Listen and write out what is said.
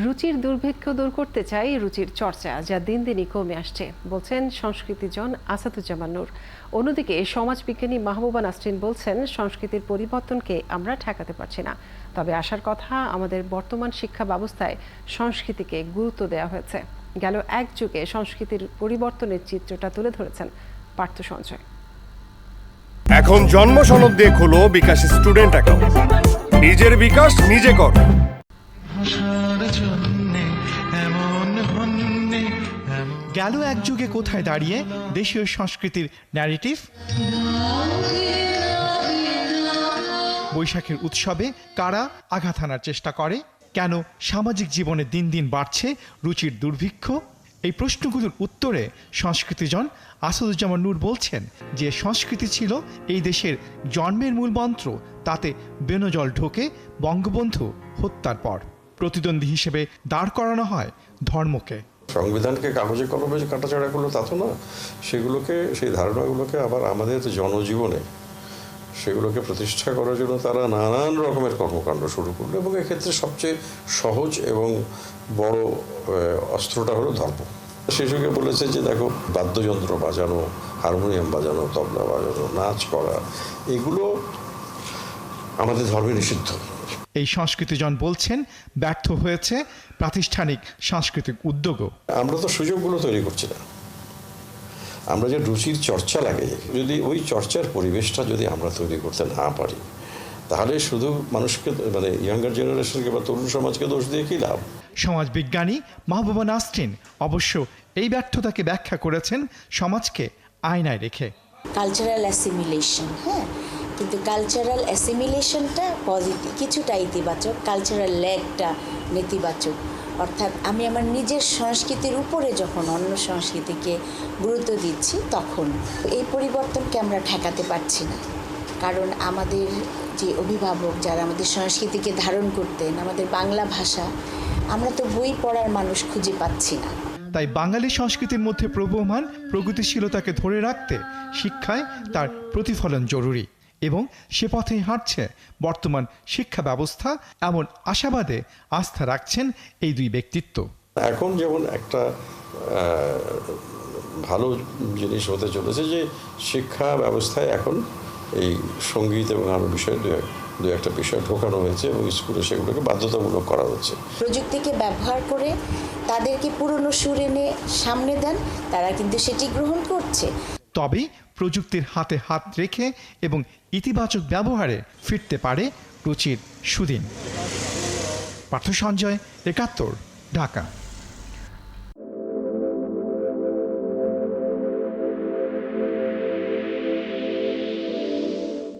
রুচির দুর্ভিক্ষ দূর করতে চাই রুচির চর্চা, যা দিন দিনই কমে আসছে, বলছেন সংস্কৃতিজন আসাদুজ্জামান নূর। অন্যদিকে সমাজবিজ্ঞানী মাহবুবা নাসরিন বলছেন, সংস্কৃতির পরিবর্তনকে আমরা ঠেকাতে পারছি না, তবে আসার কথা আমাদের বর্তমান শিক্ষা ব্যবস্থায় সংস্কৃতিকে গুরুত্ব দেওয়া হয়েছে। গেল এক যুগে সংস্কৃতির পরিবর্তনের চিত্রটা তুলে ধরেছেন পার্থ সঞ্জয়। এখন জন্ম সনদ দিয়ে খোলো বিকাশ স্টুডেন্ট অ্যাকাউন্ট। নিজের বিকাশ নিজে কর। গেল এক যুগে কোথায় দাঁড়িয়ে দেশীয় সংস্কৃতির ন্যারেটিভ? বৈশাখের উৎসবে কারা আঘাত হানার চেষ্টা করে? কেন সামাজিক জীবনে দিন দিন বাড়ছে রুচির দুর্ভিক্ষ? এই প্রশ্নগুলোর উত্তরে সংস্কৃতিজন আসাদুজ্জামান নূর বলছেন যে সংস্কৃতি ছিল এই দেশের জন্মের মূল মন্ত্র, তাতে বেনজল ঢোকে বঙ্গবন্ধু হত্যার পর। প্রতিদ্বন্দ্বী হিসেবে দাঁড় করানো হয় ধর্মকে। সংবিধানকে কাগজে কলমে কাটাছাড়া করলো তা তো না, সেগুলোকে, সেই ধারণাগুলোকে আবার আমাদের জনজীবনে সেগুলোকে প্রতিষ্ঠা করার জন্য তারা নানান রকমের কর্মকাণ্ড শুরু করলো, এবং এক্ষেত্রে সবচেয়ে সহজ এবং বড় অস্ত্রটা হলো ধর্ম। শিশুকে বলেছে যে দেখো, বাদ্যযন্ত্র বাজানো, হারমোনিয়াম বাজানো, তবলা বাজানো, নাচ করা, এগুলো আমাদের ধর্মে নিষিদ্ধ। এই সংস্কৃতিজন বলছেন ব্যর্থ হয়েছে প্রাতিষ্ঠানিক সাংস্কৃতিক উদ্যোগও। আমরা তো সুযোগগুলো তৈরি করছি না। আমরা যে রুচির চর্চা লাগে, যদি ওই চর্চার পরিবেশটা যদি আমরা তৈরি করতে না পারি, তাহলে শুধু মানুষকে, মানে ইয়াঙ্গার জেনারেশনকে বা তরুণ সমাজকে দোষ দিয়ে কি লাভ? সমাজবিজ্ঞানী মাহবুবা নাসরিন অবশ্য এই ব্যর্থতাকে ব্যাখ্যা করেছেন সমাজকে আয়নায় রেখে। কালচারাল অ্যাসিমিলেশন, হ্যাঁ, কিন্তু কালচারাল অ্যাসিমিলেশনটা পজিটিভ, কিছুটা ইতিবাচক, কালচারাল ল্যাগটা নেতিবাচক। অর্থাৎ আমি আমার নিজের সংস্কৃতির উপরে যখন অন্য সংস্কৃতিকে গুরুত্ব দিচ্ছি, তখন এই পরিবর্তনকে আমরা ঠেকাতে পারছি না। কারণ আমাদের যে অভিভাবক যারা আমাদের সংস্কৃতিকে ধারণ করতেন, আমাদের বাংলা ভাষা, আমরা তো বই পড়ার মানুষ খুঁজে পাচ্ছি না। তাই বাঙালি সংস্কৃতির মধ্যে প্রবহমান প্রগতিশীলতাকে ধরে রাখতে শিক্ষায় তার প্রতিফলন জরুরি, এবং সে পথেই হাঁটছে বর্তমান শিক্ষা ব্যবস্থা, এমন আশাবাদে আস্থা রাখছেন এই দুই ব্যক্তিত্ব। এখন যেমন একটা ভালো জিনিস হতে চলেছে যে শিক্ষা ব্যবস্থায় এখন এই সঙ্গীত এবং আরও বিষয় দু একটা বিষয় ঢোকানো হয়েছে, এবং স্কুলে সেগুলোকে বাধ্যতামূলক করা হচ্ছে। প্রযুক্তিকে ব্যবহার করে তাদেরকে পুরনো সুর এনে সামনে দেন, তারা কিন্তু সেটি গ্রহণ করছে। তবেই প্রযুক্তির হাতে হাত রেখে এবং ইতিবাচক ব্যবহারে ফিরতে পারে রুচির সুদিন। পার্থ সঞ্জয়, ৭১, ঢাকা।